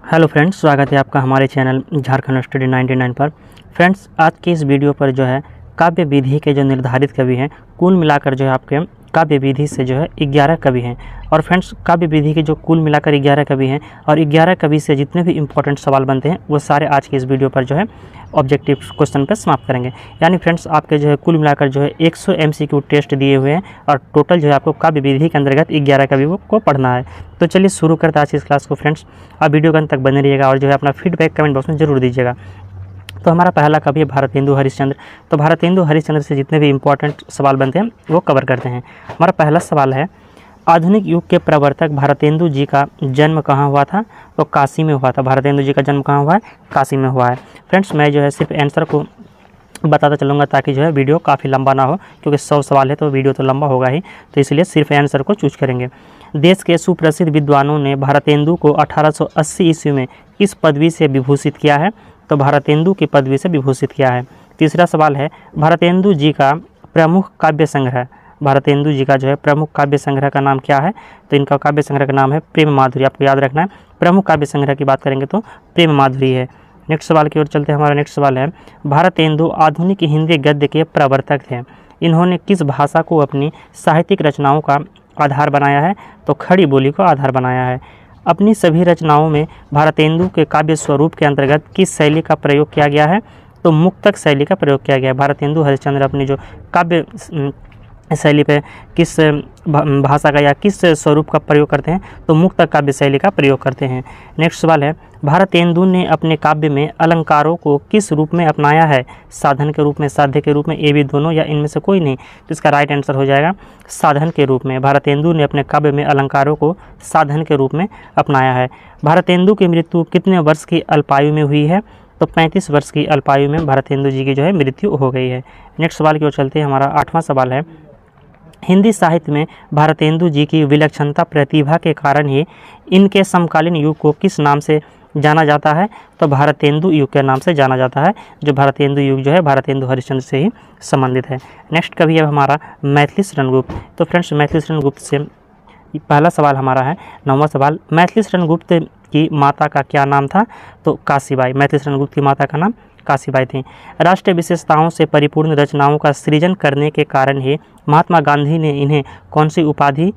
Hello friends, स्वागत है आपका हमारे चैनल झारखंड स्टडी 99 पर। फ्रेंड्स, आज के इस वीडियो पर जो है काव्य विधि के जो निर्धारित कवि हैं, कुल मिलाकर जो है आपके काव्य विधि से जो है 11 कवि हैं। और फ्रेंड्स, काव्य विधि के जो कुल मिलाकर 11 कवि हैं और 11 कवि से जितने भी इंपॉर्टेंट सवाल बनते हैं वो सारे आज के इस वीडियो पर जो है ऑब्जेक्टिव क्वेश्चन पर समाप्त करेंगे। यानी फ्रेंड्स, आपके जो है कुल मिलाकर जो है 100 MCQ टेस्ट दिए हुए हैं और टोटल जो है आपको काव्य विधि के अंतर्गत 11 कवियों को पढ़ना है। तो चलिए शुरू करते हैं आज की इस क्लास को। फ्रेंड्स, आप वीडियो के अंत तक बने रहिएगा और जो है अपना फीडबैक कमेंट बॉक्स में जरूर दीजिएगा। तो हमारा पहला कवि है भारतेंदु हरिश्चंद्र। तो भारतेंदु हरिश्चंद्र से जितने भी इंपॉर्टेंट सवाल बनते हैं वो कवर करते हैं। हमारा पहला सवाल है, आधुनिक युग के प्रवर्तक भारतेंदु जी का जन्म कहाँ हुआ था? तो काशी में हुआ था। भारतेंदु जी का जन्म कहाँ हुआ है? काशी में हुआ है। फ्रेंड्स, मैं जो है सिर्फ आंसर को बताता चलूँगा ताकि जो है वीडियो काफ़ी लंबा ना हो, क्योंकि 100 सवाल है तो वीडियो तो लंबा होगा ही, तो इसलिए सिर्फ आंसर को चूज करेंगे। देश के सुप्रसिद्ध विद्वानों ने भारतेंदु को 1880 ईस्वी में किस पदवी से विभूषित किया है? तो भारतेंदु की पदवी से विभूषित किया है। तीसरा सवाल है, भारतेंदु जी का प्रमुख काव्य संग्रह, भारतेंदु जी का जो है प्रमुख काव्य संग्रह का नाम क्या है? तो इनका काव्य संग्रह का नाम है प्रेम माधुरी। आपको याद रखना है, प्रमुख काव्य संग्रह की बात करेंगे तो प्रेम माधुरी है। नेक्स्ट सवाल की ओर चलते हैं। हमारा नेक्स्ट सवाल है, भारतेंदु आधुनिक हिंदी गद्य के प्रवर्तक थे। इन्होंने किस भाषा को अपनी साहित्यिक रचनाओं का आधार बनाया है? तो खड़ी बोली को आधार बनाया है। अपनी सभी रचनाओं में भारतेंदु के काव्य स्वरूप के अंतर्गत किस शैली का प्रयोग किया गया है? तो मुक्तक शैली का प्रयोग किया गया है। भारतेंदु हरिश्चंद्र अपनी जो काव्य शैली पे किस भाषा का या किस स्वरूप का प्रयोग करते हैं? तो मुक्तक काव्य शैली का प्रयोग करते हैं। नेक्स्ट सवाल है, भारतेंदु ने अपने काव्य में अलंकारों को किस रूप में अपनाया है? साधन के रूप में, साध्य के रूप में, ये भी दोनों या इनमें से कोई नहीं? तो इसका राइट आंसर हो जाएगा साधन के रूप में। भारतेंदु ने अपने काव्य में अलंकारों को साधन के रूप में अपनाया है। भारतेंदु की मृत्यु कितने वर्ष की अल्पायु में हुई है? तो 35 वर्ष की अल्पायु में भारतेंदु जी की जो है मृत्यु हो गई है। नेक्स्ट सवाल की ओर चलते हैं। हमारा 8वां सवाल है, हिंदी साहित्य में भारतेंदु जी की विलक्षणता प्रतिभा के कारण ही इनके समकालीन युग को किस नाम से जाना जाता है? तो भारतेंदु युग के नाम से जाना जाता है। जो भारतेंदु युग जो है भारतेंदु हरिश्चंद्र से ही संबंधित है। नेक्स्ट कवि है हमारा मैथिली शरण गुप्त। तो फ्रेंड्स, मैथिली शरण गुप्त से पहला सवाल हमारा है 9वां सवाल, मैथिली शरण गुप्त की माता का क्या नाम था? तो काशीबाई। मैथिली शरण गुप्त की माता का नाम काशीबाई थी। राष्ट्रीय विशेषताओं से परिपूर्ण रचनाओं का सृजन करने के कारण ही महात्मा गांधी ने इन्हें कौन सी उपाधि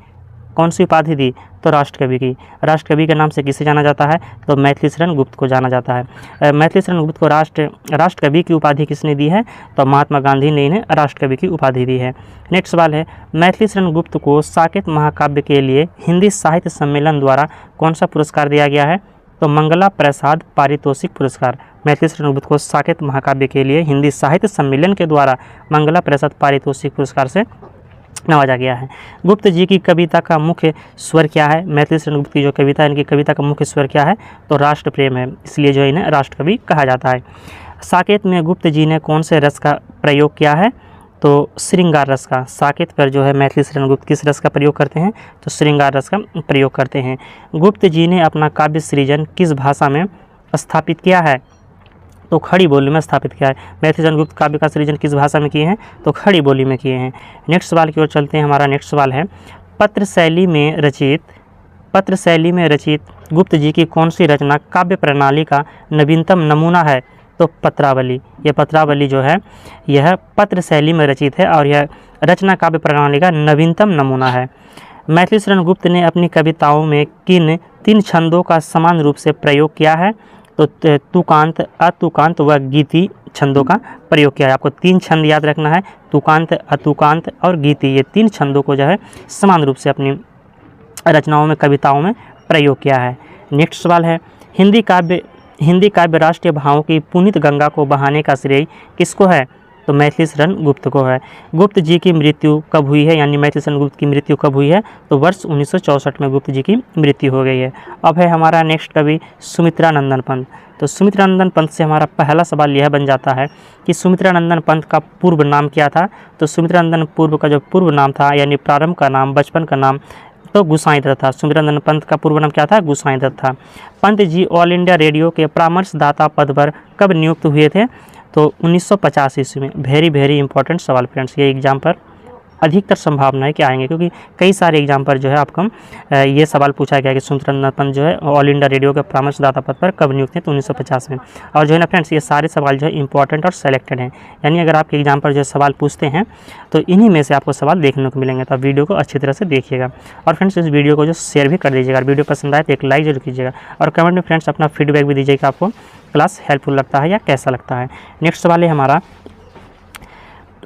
दी? तो राष्ट्रकवि की। राष्ट्रकवि के नाम से किसे जाना जाता है? तो मैथिली शरण गुप्त को जाना जाता है। मैथिली शरण गुप्त को राष्ट्रकवि की उपाधि किसने दी है? तो महात्मा गांधी ने इन्हें राष्ट्रकवि की उपाधि दी है। नेक्स्ट सवाल है, मैथिली शरण गुप्त को साकेत महाकाव्य के लिए हिंदी साहित्य सम्मेलन द्वारा कौन सा पुरस्कार दिया गया है? तो मंगला प्रसाद पारितोषिक पुरस्कार। मैथिली शरण गुप्त को साकेत महाकाव्य के लिए हिंदी साहित्य सम्मेलन के द्वारा मंगला प्रसाद पारितोषिक पुरस्कार से नवाजा गया है। गुप्त जी की कविता का मुख्य स्वर क्या है? मैथिली शरण गुप्त की जो कविता है, इनकी कविता का मुख्य स्वर क्या है? तो राष्ट्र प्रेम है, इसलिए जो इन्हें राष्ट्रकवि कहा जाता है। साकेत में गुप्त जी ने कौन से रस का प्रयोग किया है? तो श्रृंगार रस का। साकेत पर जो है मैथिली शरण गुप्त किस रस का प्रयोग करते हैं? तो श्रृंगार रस का प्रयोग करते हैं। गुप्त जी ने अपना काव्य सृजन किस भाषा में स्थापित किया है? तो खड़ी बोली में स्थापित किया है। मैथिली शरण गुप्त काव्य का सृजन किस भाषा में किए हैं? तो खड़ी बोली में किए हैं। नेक्स्ट सवाल की ओर चलते हैं। हमारा नेक्स्ट सवाल है, पत्र शैली में रचित गुप्त जी की कौन सी रचना काव्य प्रणाली का नवीनतम नमूना है? तो पत्रावली। यह पत्रावली जो है यह पत्र शैली में रचित है और यह रचना काव्य प्रणाली का नवीनतम नमूना है। मैथिली शरण गुप्त ने अपनी कविताओं में किन 3 छंदों का समान रूप से प्रयोग किया है? तो तुकांत, अतुकांत व गीति छंदों का प्रयोग किया है। आपको 3 छंद याद रखना है, तुकांत, अतुकांत और गीति। ये 3 छंदों को जो है समान रूप से अपनी रचनाओं में, कविताओं में प्रयोग किया है। नेक्स्ट सवाल है, हिंदी काव्य राष्ट्रीय भावों की पुनीत गंगा को बहाने का श्रेय किसको है? तो मैथिली शरण गुप्त को है। गुप्त जी की मृत्यु कब हुई है? यानी मैथिली शरण गुप्त की मृत्यु कब हुई है? तो वर्ष 1964 में गुप्त जी की मृत्यु हो गई है। अब है हमारा नेक्स्ट कवि सुमित्रानंदन पंत। तो सुमित्रानंदन पंत से हमारा पहला सवाल यह बन जाता है कि सुमित्रानंदन पंत का पूर्व नाम क्या था? तो सुमित्रानंदन पूर्व का जो पूर्व नाम था, यानी प्रारंभ का नाम, बचपन का नाम, तो गोसाई दत्त था। सुमित्रानंदन पंत का पूर्व नाम क्या था? गोसाई दत्त था। Pant ji all India radio के परामर्शदाता पद पर कब नियुक्त हुए थे? तो 1950 ईस्वी में। वेरी इंपॉर्टेंट सवाल फ्रेंड्स, ये एग्जाम पर अधिकतर संभावना है कि आएंगे, क्योंकि कई सारे एग्जाम पर जो है आपको ये सवाल पूछा गया कि सुमित्रानंदन पंत जो है ऑल इंडिया रेडियो के परामर्शदाता पद पर कब नियुक्त हैं, तो 1950 में। और जो है ना फ्रेंड्स, ये सारे सवाल जो है इंपॉर्टेंट और सेलेक्टेड हैं, यानी अगर आपके एग्जाम पर जो सवाल पूछते हैं तो इन्हीं में से आपको सवाल देखने को मिलेंगे। तो आप वीडियो को अच्छी तरह से देखिएगा और फ्रेंड्स इस वीडियो को जो शेयर भी कर दीजिएगा। वीडियो पसंद आए तो एक लाइक जरूर कीजिएगा और कमेंट में फ्रेंड्स अपना फीडबैक भी दीजिएगा, आपको क्लास हेल्पफुल लगता है या कैसा लगता है। नेक्स्ट सवाल है हमारा,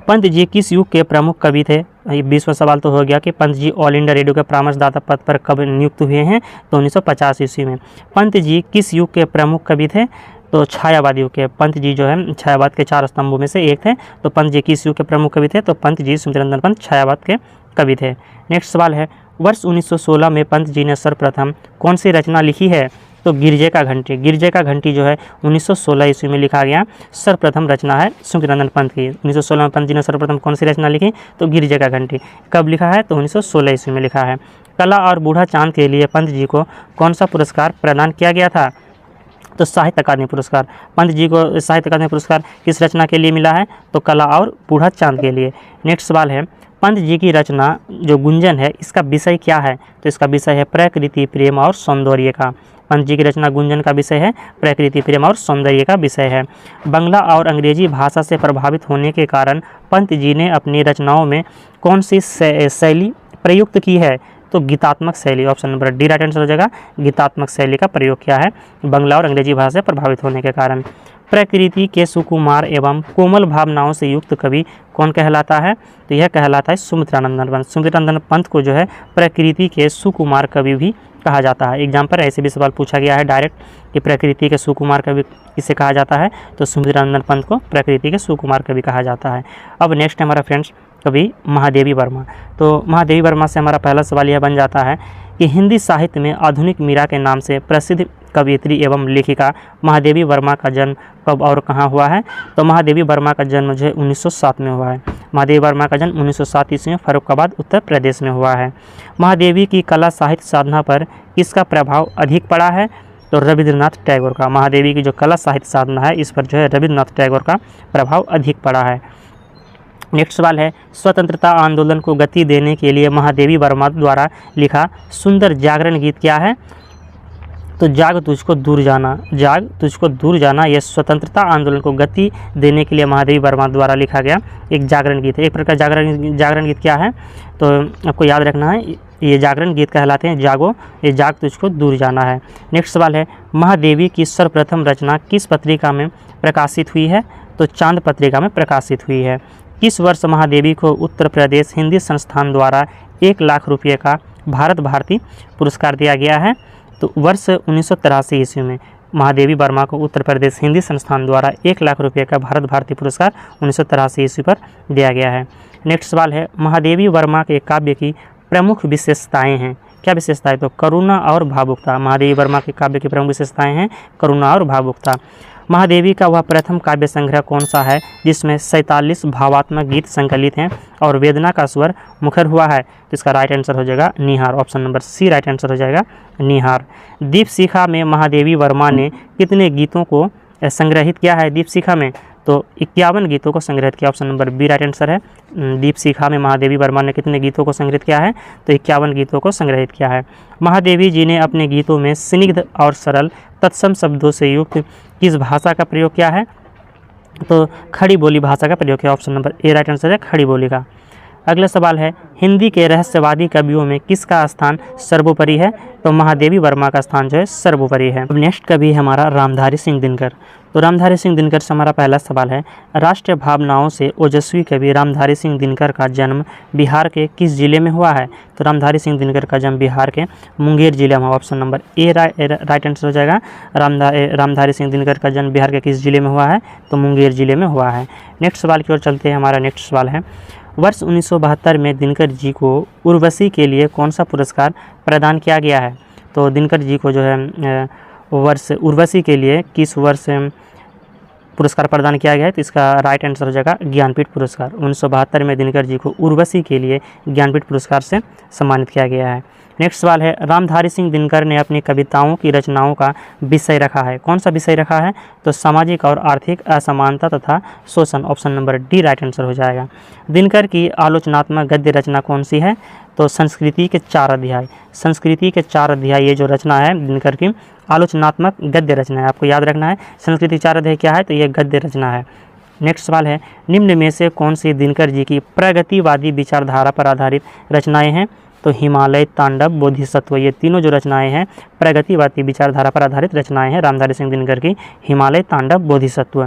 पंत जी किस युग के प्रमुख कवि थे। ये 20वां सवाल तो हो गया कि Pant ji all India radio के परामर्शदाता पद पर कब नियुक्त हुए हैं, तो 1950 ईस्वी में। पंत जी किस युग के प्रमुख कवि थे, तो छायावाद युग के। पंत जी जो है छायावाद के 4 स्तंभों में से एक थे। तो पंत जी किस युग के प्रमुख कवि थे, तो पंत जी सुमित्रानंदन पंत छायावाद के कवि थे। नेक्स्ट सवाल है, वर्ष 1916 में पंत जी ने सर्वप्रथम कौन सी रचना लिखी है, तो गिरजे का घंटी। गिरजे का घंटी जो है 1916 ईस्वी में लिखा गया सर्वप्रथम रचना है सुमित्रानंदन पंत की। 1916 में पंत जी ने सर्वप्रथम कौन सी रचना लिखी, तो गिरजे का घंटी। कब लिखा है, तो 1916 ईस्वी में लिखा है। कला और बूढ़ा चांद के लिए पंत जी को कौन सा पुरस्कार प्रदान किया गया था, तो साहित्य अकादमी पुरस्कार। पंत जी को साहित्य अकादमी पुरस्कार किस रचना के लिए मिला है, तो कला और बूढ़ा चांद के लिए। नेक्स्ट सवाल है, पंत जी की रचना जो गुंजन है इसका विषय क्या है, तो इसका विषय है प्रकृति, प्रेम और सौंदर्य का। पंत जी की रचना गुंजन का विषय है प्रकृति, प्रेम और सौंदर्य का विषय है। बंगला और अंग्रेजी भाषा से प्रभावित होने के कारण पंत जी ने अपनी रचनाओं में कौन सी शैली प्रयुक्त की है, तो गीतात्मक शैली। Option number D right answer हो जाएगा, गीतात्मक शैली का प्रयोग किया है बंगला और अंग्रेजी भाषा से प्रभावित होने के कारण। प्रकृति के सुकुमार एवं कोमल भावनाओं से युक्त कवि कौन कहलाता है, तो यह कहलाता है सुमित्रानंदन पंत। सुमित्रानंदन पंत को जो है प्रकृति के सुकुमार कवि भी कहा जाता है। एग्जाम पर ऐसे भी सवाल पूछा गया है डायरेक्ट कि प्रकृति के सुकुमार कवि किसे कहा जाता है, तो सुमित्रानंदन पंत को प्रकृति के सुकुमार कवि कहा जाता है। अब नेक्स्ट हमारा फ्रेंड्स कवि महादेवी वर्मा। तो महादेवी वर्मा से हमारा पहला सवाल यह बन जाता है कि हिंदी साहित्य में आधुनिक मीरा के नाम से प्रसिद्ध कवयित्री एवं लेखिका महादेवी वर्मा का जन्म कब और कहाँ हुआ है, तो महादेवी वर्मा का जन्म जो है 1907 में हुआ है। महादेवी वर्मा का जन्म 1907 ईस्वी में फर्रुखाबाद उत्तर प्रदेश में हुआ है। महादेवी की कला साहित्य साधना पर किसका प्रभाव अधिक पड़ा है, तो रविंद्रनाथ टैगोर का। महादेवी की जो कला साहित्य साधना है इस पर जो है रविंद्रनाथ टैगोर का प्रभाव अधिक पड़ा है। नेक्स्ट सवाल है, स्वतंत्रता आंदोलन को गति देने के लिए महादेवी वर्मा द्वारा लिखा सुंदर जागरण गीत क्या है, तो जाग तुझको दूर जाना। जाग तुझको दूर जाना यह स्वतंत्रता आंदोलन को गति देने के लिए महादेवी वर्मा द्वारा लिखा गया एक जागरण गीत है। एक प्रकार जागरण गीत क्या है, तो आपको याद रखना है, ये जागरण गीत कहलाते हैं जागो, ये जाग तुझको दूर जाना है। नेक्स्ट सवाल है, महादेवी की सर्वप्रथम रचना किस पत्रिका में प्रकाशित हुई है, तो चांद पत्रिका में प्रकाशित हुई है। किस वर्ष महादेवी को उत्तर प्रदेश हिंदी संस्थान द्वारा 1 लाख रुपये का भारत भारती पुरस्कार दिया गया है, तो वर्ष 1983 ईस्वी में महादेवी वर्मा को उत्तर प्रदेश हिंदी संस्थान द्वारा 1 लाख रुपये का भारत भारती पुरस्कार 1983 ईस्वी पर दिया गया है। नेक्स्ट सवाल है, महादेवी वर्मा के काव्य की प्रमुख विशेषताएं हैं। क्या विशेषताएं, तो करुणा और भावुकता। महादेवी वर्मा के काव्य की प्रमुख विशेषताएं हैं करुणा और भावुकता। महादेवी का वह प्रथम काव्य संग्रह कौन सा है जिसमें 47 भावात्मक गीत संकलित हैं और वेदना का स्वर मुखर हुआ है, तो इसका राइट आंसर हो जाएगा Nihar. Option number C right answer हो जाएगा निहार। दीपशिखा में महादेवी वर्मा ने कितने गीतों को संग्रहित किया है, दीपशिखा में तो 51 गीतों को संग्रहित किया। Option number B right answer है। दीपशिखा में महादेवी वर्मा ने कितने गीतों को संग्रहित किया है, तो 51 गीतों को संग्रहित किया है। महादेवी जी ने अपने गीतों में स्निग्ध और सरल तत्सम शब्दों से युक्त किस भाषा का प्रयोग किया है, तो खड़ी बोली भाषा का प्रयोग किया। Option number A right answer है खड़ी बोली का। अगला सवाल है, हिंदी के रहस्यवादी कवियों में किसका स्थान सर्वोपरि है, तो महादेवी वर्मा का स्थान जो है सर्वोपरि है। अब नेक्स्ट कवि है हमारा रामधारी सिंह दिनकर। तो रामधारी सिंह दिनकर से हमारा पहला सवाल है, राष्ट्रीय भावनाओं से ओजस्वी कवि रामधारी सिंह दिनकर का जन्म बिहार के किस जिले में हुआ है, तो रामधारी सिंह दिनकर का जन्म बिहार के मुंगेर जिले में। Option number A right answer हो जाएगा। रामधारी सिंह दिनकर का जन्म बिहार के किस जिले में हुआ है, तो मुंगेर जिले में हुआ है। नेक्स्ट सवाल की ओर चलते हैं। हमारा नेक्स्ट सवाल है, वर्ष 1972 में दिनकर जी को उर्वशी के लिए कौन सा पुरस्कार प्रदान किया गया है, तो दिनकर जी को जो है वर्ष उर्वशी के लिए किस वर्ष पुरस्कार प्रदान किया गया है, तो इसका राइट आंसर हो जाएगा ज्ञानपीठ पुरस्कार। 1972 में दिनकर जी को उर्वशी के लिए ज्ञानपीठ पुरस्कार से सम्मानित किया गया है। नेक्स्ट सवाल है, रामधारी सिंह दिनकर ने अपनी कविताओं की रचनाओं का विषय रखा है। कौन सा विषय रखा है? तो सामाजिक और आर्थिक असमानता तथा शोषण। Option number D right answer हो जाएगा। दिनकर की आलोचनात्मक गद्य रचना कौन सी है? तो संस्कृति के 4 अध्याय। संस्कृति के 4 अध्याय ये जो रचना है दिनकर की आलोचनात्मक गद्य रचना है, आपको याद रखना है। संस्कृति 4 अध्याय क्या है? तो ये गद्य रचना है। नेक्स्ट सवाल है, निम्न में से कौन सी दिनकर जी की प्रगतिवादी विचारधारा पर आधारित रचनाएं हैं? तो हिमालय, तांडव, बोधिसत्व, ये तीनों जो रचनाएं हैं प्रगतिवादी विचारधारा पर आधारित रचनाएं हैं रामधारी सिंह दिनकर की। हिमालय, तांडव, बोधिसत्व।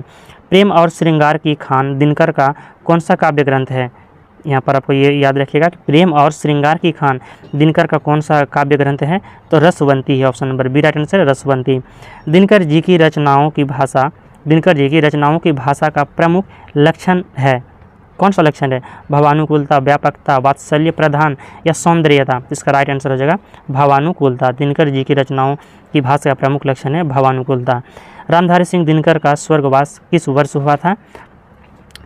प्रेम और श्रृंगार की खान दिनकर का कौन सा काव्य ग्रंथ है? यहाँ पर आपको ये याद रखिएगा कि प्रेम और श्रृंगार की खान दिनकर का कौन सा काव्य ग्रंथ है? तो रसवंती है। Option number B right answer है, रसवंती। दिनकर जी की रचनाओं की भाषा का प्रमुख लक्षण है। कौन सा लक्षण है? भावानुकूलता, व्यापकता, वात्सल्य प्रधान या सौंदर्यता। इसका राइट आंसर हो जाएगा भावानुकूलता। दिनकर जी की रचनाओं की भाषा का प्रमुख लक्षण है भावानुकूलता। रामधारी सिंह दिनकर का स्वर्गवास किस वर्ष हुआ था?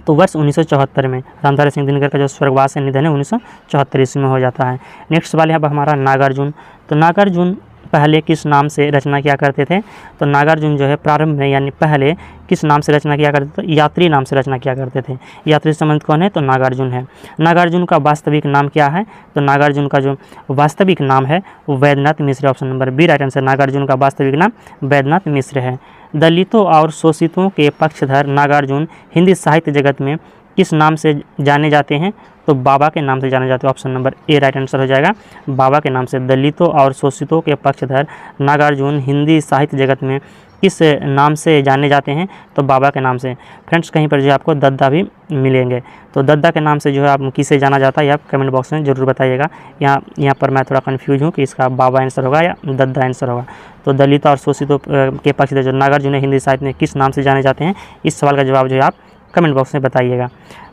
तो वर्ष 1974 में रामधारी सिंह दिनकर का जो स्वर्गवास है, निधन है 1974 ईस्वी में हो जाता है। नेक्स्ट सवाल है अब हमारा नागार्जुन। तो नागार्जुन पहले किस नाम से रचना किया करते थे? तो नागार्जुन जो है प्रारंभ में यानी पहले किस नाम से रचना किया करते थे? यात्री नाम से रचना किया करते थे। यात्री संबंधित कौन है? तो नागार्जुन है। नागार्जुन का वास्तविक नाम क्या है? तो नागार्जुन का जो वास्तविक नाम है वो Vaidyanath Mishra. Option number B right answer. Nagarjun का वास्तविक नाम वैद्यनाथ मिश्र है। दलितों और शोषितों के पक्षधर नागार्जुन हिंदी साहित्य जगत में किस नाम से जाने जाते हैं? तो बाबा के नाम से जाने जाते हैं। Option number A right answer हो जाएगा, बाबा के नाम से। दलितों और शोषितों के पक्षधर नागार्जुन हिंदी साहित्य जगत में किस नाम से जाने जाते हैं? तो बाबा के नाम से। फ्रेंड्स कहीं पर जो आपको दद्दा भी मिलेंगे, तो दद्दा के नाम से जो है आप किसे जाना जाता है, आप कमेंट बॉक्स में ज़रूर बताइएगा। यहाँ पर मैं थोड़ा कन्फ्यूज हूँ कि इसका बाबा आंसर होगा या दद्दा आंसर होगा। तो दलितों और शोषितों के पक्षधर जो नागार्जुन हिंदी साहित्य में किस नाम से जाने जाते हैं, इस सवाल का जवाब जो है आप कमेंट बॉक्स में बताइएगा।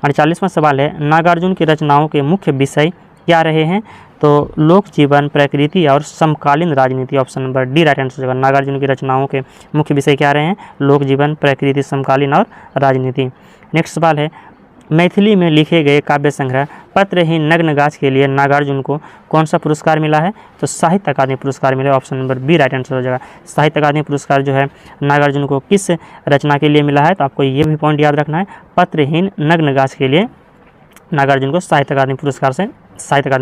48वां सवाल है, नागार्जुन की रचनाओं के मुख्य विषय क्या रहे हैं? तो लोक जीवन, प्रकृति और समकालीन राजनीति। Option number D right answer होगा। नागार्जुन की रचनाओं के मुख्य विषय क्या रहे हैं? लोक जीवन, प्रकृति, समकालीन और राजनीति। नेक्स्ट सवाल है, मैथिली में लिखे गए काव्य संग्रह पत्रहीन नग्न गाछ के लिए नागार्जुन को कौन सा पुरस्कार मिला है? तो साहित्य अकादमी पुरस्कार मिला। Option number B right answer हो जाएगा। साहित्य अकादमी पुरस्कार जो है नागार्जुन को किस रचना के लिए मिला है? तो आपको ये भी पॉइंट याद रखना है, पत्रहीन नग्न गाछ के लिए नागार्जुन को साहित्य अकादमी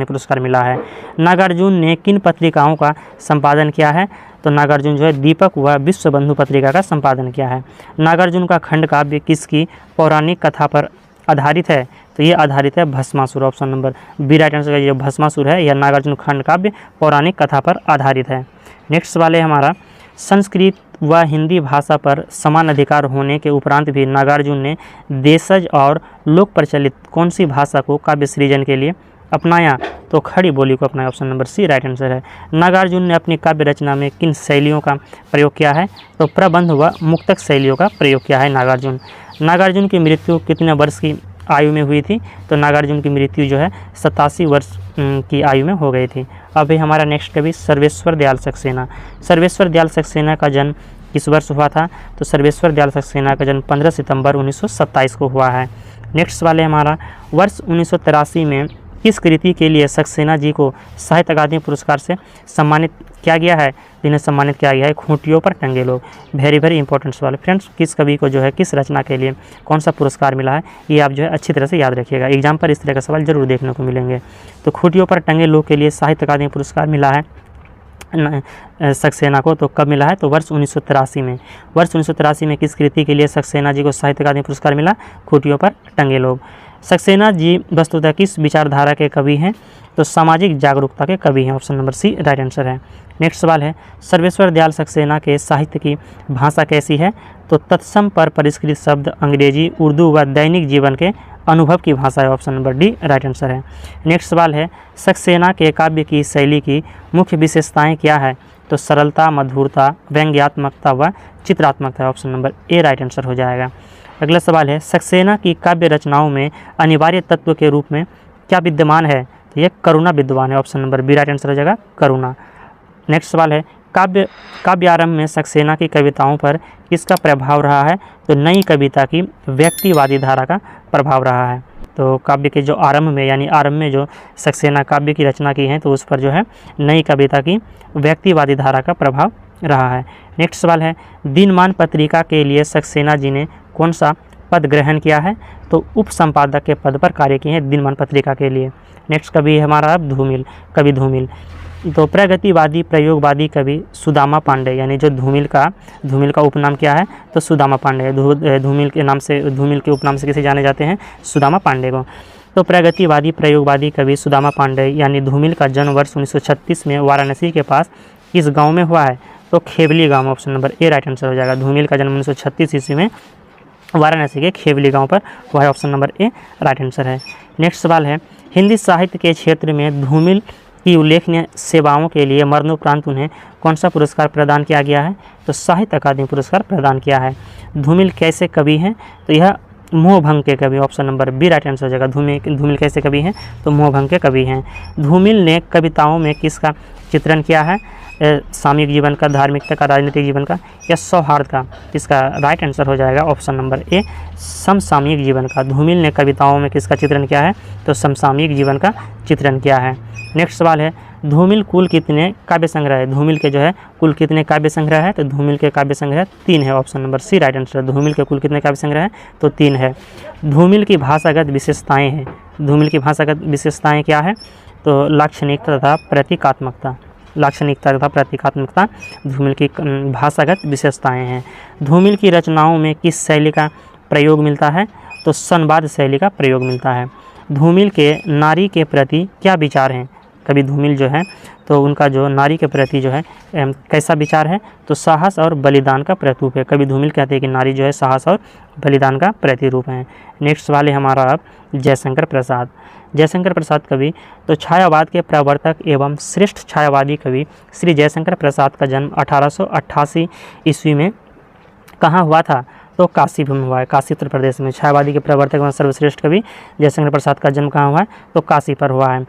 पुरस्कार मिला है। नागार्जुन ने किन पत्रिकाओं का संपादन किया है? तो नागार्जुन जो है दीपक व विश्व बंधु पत्रिका का संपादन किया है। नागार्जुन का खंड काव्य किसकी पौराणिक कथा पर आधारित है? तो ये आधारित है Bhasmasur. Option number B right answer है। ये भस्मासुर है, यह नागार्जुन खंड काव्य पौराणिक कथा पर आधारित है। नेक्स्ट सवाल है हमारा, संस्कृत व हिंदी भाषा पर समान अधिकार होने के उपरांत भी नागार्जुन ने देशज और लोक प्रचलित कौन सी भाषा को काव्य सृजन के लिए अपनाया? तो खड़ी बोली को अपनाया। Option number C right answer है। नागार्जुन ने अपनी काव्य रचना में किन शैलियों का प्रयोग किया है? तो प्रबंध व मुक्तक शैलियों का प्रयोग किया है नागार्जुन। नागार्जुन की मृत्यु कितने वर्ष की आयु में हुई थी? तो नागार्जुन की मृत्यु जो है 87 वर्ष की आयु में हो गई थी। अभी हमारा नेक्स्ट कवि सर्वेश्वर दयाल सक्सेना। सर्वेश्वर दयाल सक्सेना का जन्म किस वर्ष हुआ था? तो सर्वेश्वर दयाल सक्सेना का जन्म 15 सितंबर 1927 को हुआ है। नेक्स्ट सवाल है हमारा, वर्ष 1983 में किस कृति के लिए सक्सेना जी को साहित्य अकादमी पुरस्कार से सम्मानित किया गया है? जिन्हें सम्मानित किया गया है खूंटियों पर टंगे लोग। वेरी इंपॉर्टेंट सवाल है फ्रेंड्स। किस कवि को जो है किस रचना के लिए कौन सा पुरस्कार मिला है, ये आप जो है अच्छी तरह से याद रखिएगा। एग्जाम पर इस तरह का सवाल जरूर देखने को मिलेंगे। तो खूंटियों पर टंगे लोग के लिए साहित्य अकादमी पुरस्कार मिला है सक्सेना को। तो कब मिला है? तो वर्ष 1983 में। वर्ष 1983 में किस कृति के लिए सक्सेना जी को साहित्य अकादमी पुरस्कार मिला? खूंटियों पर टंगे लोग। सक्सेना जी वस्तुतः किस विचारधारा के कवि हैं? तो सामाजिक जागरूकता के कवि हैं। Option number C right answer है। नेक्स्ट सवाल है, सर्वेश्वर दयाल सक्सेना के साहित्य की भाषा कैसी है? तो तत्सम पर परिष्कृत शब्द, अंग्रेजी, उर्दू व दैनिक जीवन के अनुभव की भाषा है। Option number D right answer है। नेक्स्ट सवाल है, सक्सेना के काव्य की शैली की मुख्य विशेषताएं क्या है? तो सरलता, मधुरता, व्यंग्यात्मकता व चित्रात्मकता। Option number A right answer हो जाएगा। अगला सवाल है, सक्सेना की काव्य रचनाओं में अनिवार्य तत्व के रूप में क्या विद्यमान है? तो ये करुणा विद्यमान है। Option number B right answer हो जाएगा, करुणा। नेक्स्ट सवाल है, काव्यारंभ में सक्सेना की कविताओं पर किसका प्रभाव रहा है? तो नई कविता की व्यक्तिवादी धारा का प्रभाव रहा है। तो काव्य के जो आरंभ में यानी आरंभ में जो सक्सेना काव्य की रचना की है तो उस पर जो है नई कविता की व्यक्तिवादी धारा का प्रभाव रहा है। नेक्स्ट सवाल है, दिनमान पत्रिका के लिए सक्सेना जी ने कौन सा पद ग्रहण किया है? तो उप संपादक के पद पर कार्य किए हैं दिनमान पत्रिका के लिए। नेक्स्ट कवि है हमारा धूमिल, कवि धूमिल। तो प्रगतिवादी प्रयोगवादी कवि सुदामा पांडे, यानी जो धूमिल का उपनाम क्या है? तो सुदामा पांडे। धूमिल के नाम से, धूमिल के उपनाम से किसे जाने जाते हैं? सुदामा पांडे को। तो प्रगतिवादी प्रयोगवादी कवि सुदामा पांडे यानी धूमिल का जन्म वर्ष 1936 में वाराणसी के पास किस गाँव में हुआ है? तो खेवली गाँव, option number A right answer हो जाएगा। धूमिल का जन्म 1936 ईस्वी में वाराणसी के खेवली गांव पर हुआ है, option number A right answer है। नेक्स्ट सवाल है, हिंदी साहित्य के क्षेत्र में धूमिल की उल्लेखनीय सेवाओं के लिए मरणोपरांत उन्हें कौन सा पुरस्कार प्रदान किया गया है? तो साहित्य अकादमी पुरस्कार प्रदान किया है। धूमिल कैसे कवि हैं? तो यह मोहभंग के कवि, option number B right answer हो जाएगा। धूमिल कैसे कवि हैं? तो मोहभंग के कवि हैं। धूमिल ने कविताओं में किसका चित्रण किया है? सामयिक जीवन का, धार्मिकता का, राजनीतिक जीवन का या सौहार्द का? इसका राइट आंसर हो जाएगा ऑप्शन नंबर ए समसामयिक जीवन का। धूमिल ने कविताओं में किसका चित्रण किया है? तो समसामयिक जीवन का चित्रण किया है। नेक्स्ट सवाल है, धूमिल कुल कितने काव्य संग्रह है? धूमिल के जो है कुल कितने काव्य संग्रह है? तो धूमिल के काव्य संग्रह 3 है, option number C right answer. Dhoomil के कुल कितने काव्य संग्रह है? तो 3 है। धूमिल की भाषागत विशेषताएँ हैं। धूमिल की भाषागत विशेषताएँ क्या है? तो लाक्षणिकता तथा प्रतीकात्मकता, लाक्षणिकता तथा प्रतीकात्मकता धूमिल की भाषागत विशेषताएं हैं। धूमिल की रचनाओं में किस शैली का प्रयोग मिलता है? तो संवाद शैली का प्रयोग मिलता है। धूमिल के नारी के प्रति क्या विचार हैं? कवि धूमिल जो है तो उनका जो नारी के प्रति जो है कैसा विचार है? तो साहस और बलिदान का प्रतिरूप है। कवि धूमिल कहते हैं कि नारी जो है साहस और बलिदान का प्रतिरूप है। नेक्स्ट सवाल है हमारा अब जयशंकर प्रसाद। जयशंकर प्रसाद कवि, तो छायावाद के प्रवर्तक एवं श्रेष्ठ छायावादी कवि श्री जयशंकर प्रसाद का जन्म 1888 ईस्वी में कहाँ हुआ था? तो काशी में हुआ है, काशी उत्तर प्रदेश में। छायावादी के प्रवर्तक एवं सर्वश्रेष्ठ कवि जयशंकर प्रसाद का जन्म कहाँ हुआ है? तो काशी पर हुआ है।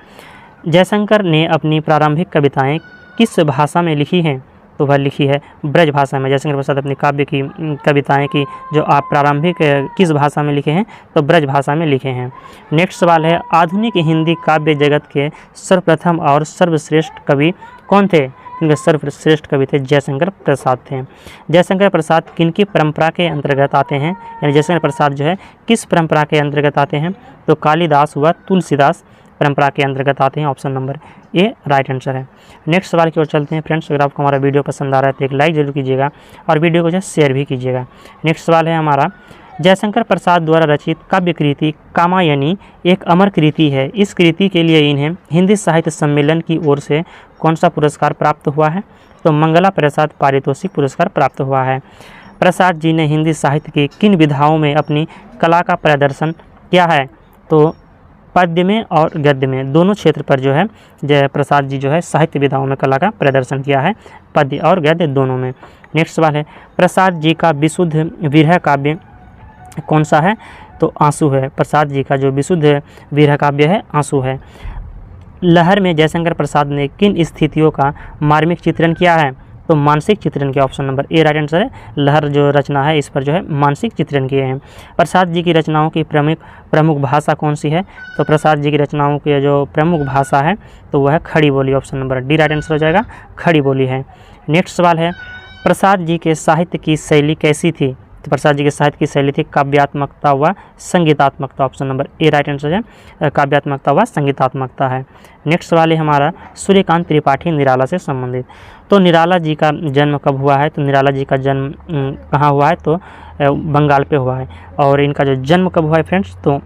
जयशंकर ने अपनी प्रारंभिक कविताएं किस भाषा में लिखी हैं? तो वह लिखी है ब्रज भाषा में। जयशंकर प्रसाद अपनी काव्य की कविताएं की जो आप प्रारंभिक किस भाषा में लिखे हैं? तो ब्रज भाषा में लिखे हैं। नेक्स्ट सवाल है, आधुनिक हिंदी काव्य जगत के सर्वप्रथम और सर्वश्रेष्ठ कवि कौन थे? इनके सर्वश्रेष्ठ कवि थे जयशंकर प्रसाद थे। जयशंकर प्रसाद किनकी परंपरा के अंतर्गत आते हैं? यानी जयशंकर प्रसाद जो है किस परंपरा के अंतर्गत आते हैं? तो कालिदास व तुलसीदास परंपरा के अंतर्गत आते हैं, option number A right answer है। नेक्स्ट सवाल की ओर चलते हैं फ्रेंड्स। अगर आपको हमारा वीडियो पसंद आ रहा है तो एक लाइक जरूर कीजिएगा और वीडियो को जो शेयर भी कीजिएगा। नेक्स्ट सवाल है हमारा, जयशंकर प्रसाद द्वारा रचित काव्य कृति कामायनी एक अमर कृति है। इस कृति के लिए इन्हें हिंदी साहित्य सम्मेलन की ओर से कौन सा पुरस्कार प्राप्त हुआ है? तो मंगला प्रसाद पारितोषिक पुरस्कार प्राप्त हुआ है। प्रसाद जी ने हिंदी साहित्य की किन विधाओं में अपनी कला का प्रदर्शन किया है? तो पद्य में और गद्य में, दोनों क्षेत्र पर जो है जय प्रसाद जी जो है साहित्य विधाओं में कला का प्रदर्शन किया है, पद्य और गद्य दोनों में। नेक्स्ट सवाल है, प्रसाद जी का विशुद्ध विरह काव्य कौन सा है? तो आंसू है। प्रसाद जी का जो विशुद्ध विरह काव्य है आंसू है। लहर में जयशंकर प्रसाद ने किन स्थितियों का मार्मिक चित्रण किया है? तो मानसिक चित्रण किया, option number A right answer है। लहर जो रचना है इस पर जो है मानसिक चित्रण किए हैं। प्रसाद जी की रचनाओं की प्रमुख भाषा कौन सी है? तो प्रसाद जी की रचनाओं की जो प्रमुख भाषा है तो वह है खड़ी बोली, option number D right answer हो जाएगा, खड़ी बोली है। नेक्स्ट सवाल है, प्रसाद जी के साहित्य की शैली कैसी थी? तो प्रसाद जी के साहित्य की शैली थी काव्यात्मकता व संगीतात्मकता, option number A right answer है, काव्यात्मकता व संगीतात्मकता है। नेक्स्ट सवाल है हमारा, सूर्यकांत त्रिपाठी निराला से संबंधित। तो निराला जी का जन्म कब हुआ है? तो निराला जी का जन्म कहाँ हुआ है? तो बंगाल पे हुआ है। और इनका जो जन्म कब हुआ है फ्रेंड्स, तो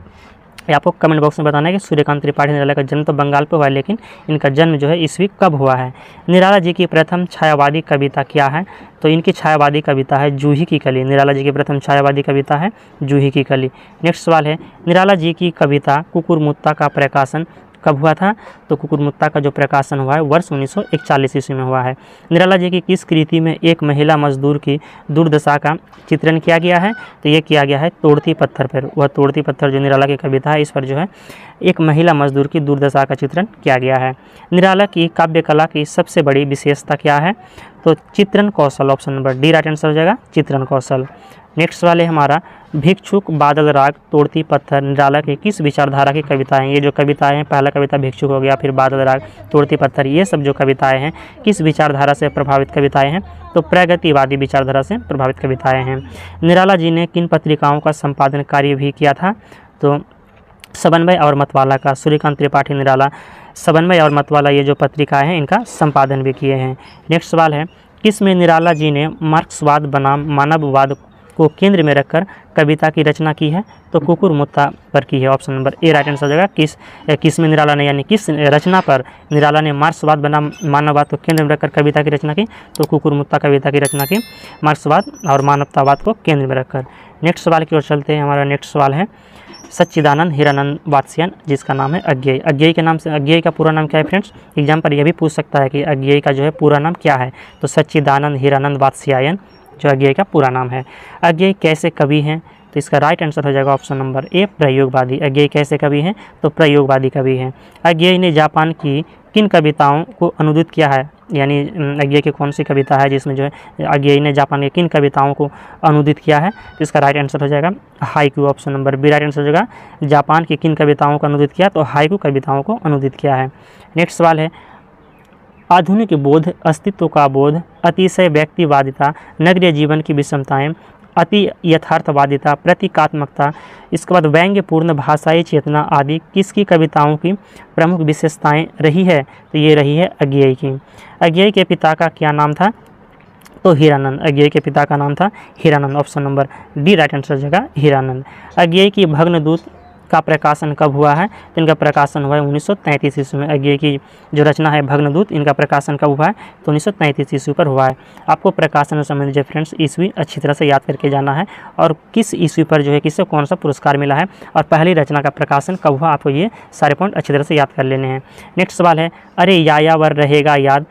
ये आपको कमेंट बॉक्स में बताना है कि सूर्यकांत त्रिपाठी निराला का जन्म तो बंगाल पे हुआ है, लेकिन इनका जन्म जो है ईस्वी कब हुआ है? निराला जी की प्रथम छायावादी कविता क्या है? तो इनकी छायावादी कविता है जूही की कली। निराला जी की प्रथम छायावादी कविता है जूही की कली। नेक्स्ट सवाल है, निराला जी की कविता कुकुरमुत्ता का प्रकाशन कब हुआ था? तो कुकुरमुत्ता का जो प्रकाशन हुआ है वर्ष 1941 ईस्वी में हुआ है। निराला जी की किस कृति में एक महिला मजदूर की दुर्दशा का चित्रण किया गया है? तो ये किया गया है तोड़ती पत्थर पर। वह तोड़ती पत्थर जो निराला की कविता है इस पर जो है एक महिला मजदूर की दुर्दशा का चित्रण किया गया है। निराला की काव्य कला की सबसे बड़ी विशेषता क्या है? तो चित्रण कौशल, option number D right answer हो जाएगा चित्रण कौशल। नेक्स्ट वाले हमारा भिक्षुक, बादल राग, तोड़ती पत्थर, निराला के किस विचारधारा की कविताएं। ये जो कविताएं हैं, पहला कविता भिक्षुक हो गया, फिर बादल राग, तोड़ती पत्थर, ये सब जो कविताएं हैं किस विचारधारा से प्रभावित कविताएं हैं, तो प्रगतिवादी विचारधारा से प्रभावित कविताएं हैं। निराला जी ने किन पत्रिकाओं का संपादन कार्य भी किया था, तो समन्वय और मतवाला का। सूर्यकांत त्रिपाठी निराला समन्वय और मतवाला ये जो पत्रिकाएं हैं इनका संपादन भी किए हैं। नेक्स्ट सवाल है, किस में निराला जी ने मार्क्सवाद बनाम मानववाद को केंद्र में रखकर कविता की रचना की है, तो कुकुरमुत्ता पर की है, option number A right answer हो जाएगा। किस में निराला ने, यानी किस रचना पर निराला ने मार्क्सवाद बनाम मानववाद को केंद्र में रखकर कविता की रचना की, तो कुकुरमुत्ता कविता की रचना की, मार्क्सवाद और मानवतावाद को केंद्र में रखकर। नेक्स्ट सवाल की ओर चलते हैं। हमारा नेक्स्ट सवाल है सच्चिदानंद हीरानंद वात्स्यायन, जिसका नाम है अज्ञेय। अज्ञेय के नाम से, अज्ञेय का पूरा नाम क्या है फ्रेंड्स, एग्जाम पर यह भी पूछ सकता है कि अज्ञेय का जो है पूरा नाम क्या है, तो सच्चिदानंद हीरानंद वात्स्यायन जो अज्ञेय का पूरा नाम है। अज्ञेय कैसे कवि हैं, तो इसका राइट आंसर हो जाएगा ऑप्शन नंबर ए प्रयोगवादी। अज्ञेय कैसे कवि हैं, तो प्रयोगवादी कवि हैं। अज्ञेय ने जापान की किन कविताओं को अनुदित किया है, यानी अज्ञेय की कौन सी कविता है जिसमें जो है अज्ञेय ने जापान की किन कविताओं को अनुदित किया है, तो इसका राइट आंसर हो जाएगा haiku, option number B right answer हो जाएगा। जापान की किन कविताओं को अनुदित किया, तो हाइकू कविताओं को अनुदित किया है। नेक्स्ट सवाल है, आधुनिक बोध, अस्तित्व का बोध, अतिशय व्यक्तिवादिता, नगरीय जीवन की विषमताएं, अति यथार्थवादिता, प्रतीकात्मकता, इसके बाद व्यंग्यपूर्ण भाषाई चेतना आदि किसकी कविताओं की प्रमुख विशेषताएं रही है, तो ये रही है अज्ञेय की। अज्ञेय के पिता का क्या नाम था, तो हीरानंद। अज्ञेय के पिता का नाम था Hiranand, option number D right answer हो जाएगा हीरानंद। अज्ञेय की भग्नदूत का प्रकाशन कब हुआ है, तो इनका प्रकाशन हुआ है 1933 ईस्वी में। अज्ञेय की जो रचना है भग्नदूत, इनका प्रकाशन कब हुआ है, तो 1933 ईस्वी पर हुआ है। आपको प्रकाशन से संबंधित फ्रेंड्स ईस्वी अच्छी तरह से याद करके जाना है, और किस ईस्वी पर जो है किससे कौन सा पुरस्कार मिला है और पहली रचना का प्रकाशन कब हुआ, आपको ये सारे पॉइंट अच्छी तरह से याद कर लेने हैं। नेक्स्ट सवाल है, अरे यायावर रहेगा याद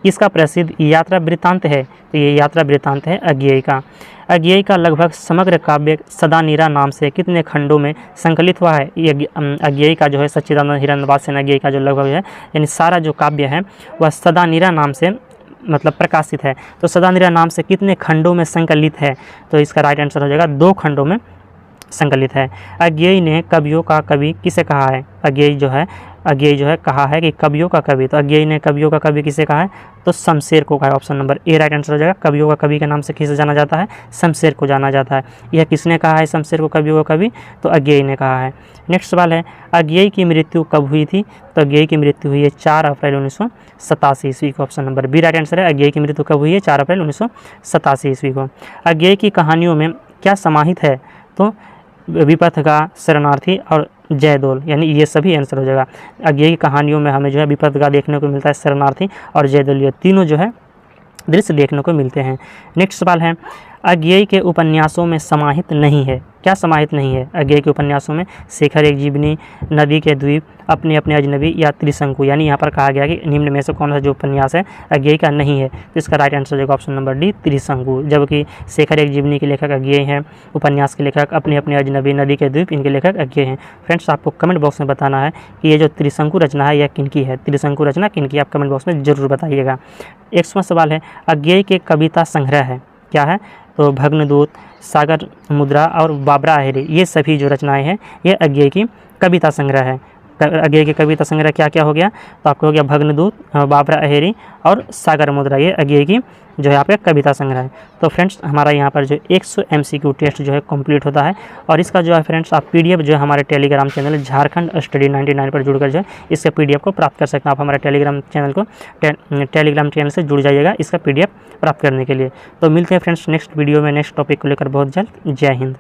किसका प्रसिद्ध यात्रा वृत्तांत है, तो ये यात्रा वृत्तांत है अज्ञेय का। अज्ञेय का लगभग समग्र काव्य सदानीरा नाम से कितने खंडों में संकलित हुआ है, ये अज्ञेय का जो है सच्चिदानंद हीरानंद वात्स्यायन अज्ञेय का जो लगभग है, यानी सारा जो काव्य है वह सदानीरा नाम से मतलब प्रकाशित है, तो सदानीरा नाम से कितने खंडों में संकलित है, तो इसका राइट आंसर हो जाएगा 2 खंडों में संकलित है। अज्ञेय ने कवियों का कवि किसे कहा है, अज्ञेय जो है कहा है कि कवियों का कवि, तो अज्ञेय ने कवियों का कवि किसे कहा है, तो शमशेर को कहा है, option number A right answer हो जाएगा। कवियों का कवि के नाम से किसे जाना जाता है, शमशेर को जाना जाता है। यह किसने कहा है शमशेर को कवियों का कवि, तो अज्ञेय ने कहा है। नेक्स्ट सवाल है, अज्ञेय की मृत्यु कब हुई थी, तो अज्ञेय की मृत्यु हुई है 4 अप्रैल 1987 ईस्वी को, option number B right answer है। अज्ञेय की मृत्यु कब हुई है, 4 अप्रैल 1987 ईस्वी को। अज्ञेय की कहानियों में क्या समाहित है, तो विपथगा, शरणार्थी और जयदोल, यानी ये सभी आंसर हो जाएगा। अज्ञेय की कहानियों में हमें जो है विपथगा देखने को मिलता है, शरणार्थी और जयदोल, ये तीनों जो है दृश्य देखने को मिलते हैं। नेक्स्ट सवाल है, अज्ञेय के उपन्यासों में समाहित नहीं है, क्या समाहित नहीं है अज्ञेय के उपन्यासों में, शेखर एक जीवनी, नदी के द्वीप, अपने अपने अजनबी या त्रिशंकु, यानी यहाँ पर कहा गया कि निम्न में से कौन सा जो उपन्यास है अज्ञेय का नहीं है, तो इसका राइट आंसर हो जाएगा ऑप्शन नंबर डी त्रिशंकु। जबकि शेखर एक जीवनी के लेखक अज्ञेय हैं, उपन्यास के लेखक अपने अपने अजनबी, नदी के द्वीप, इनके लेखक अज्ञेय हैं। फ्रेंड्स आपको कमेंट बॉक्स में बताना है कि ये जो त्रिशंकु रचना है यह किनकी है, त्रिशंकु रचना किनकी, आप कमेंट बॉक्स में जरूर बताइएगा। 1वां सवाल है, अज्ञेय के कविता संग्रह है क्या है, तो भग्नदूत, सागर मुद्रा और बाबरा अहेरी, ये सभी जो रचनाएं हैं ये अज्ञेय की कविता संग्रह है। अज्ञेय की कविता संग्रह क्या क्या हो गया, तो आपको हो गया भग्नदूत, बाबरा अहेरी और सागर मुद्रा, ये अज्ञेय की जो है आपका कविता संग्रह है। तो फ्रेंड्स हमारा यहाँ पर जो 100 MCQ टेस्ट जो है कंप्लीट होता है, और इसका जो है फ्रेंड्स आप PDF जो है हमारे टेलीग्राम चैनल झारखंड स्टडी 99 पर जुड़कर जो है इसका PDF को प्राप्त कर सकते हैं। आप हमारे टेलीग्राम चैनल से जुड़ जाइएगा इसका PDF प्राप्त करने के लिए। तो मिलते हैं फ्रेंड्स नेक्स्ट वीडियो में नेक्स्ट टॉपिक को लेकर बहुत जल्द। जय हिंद।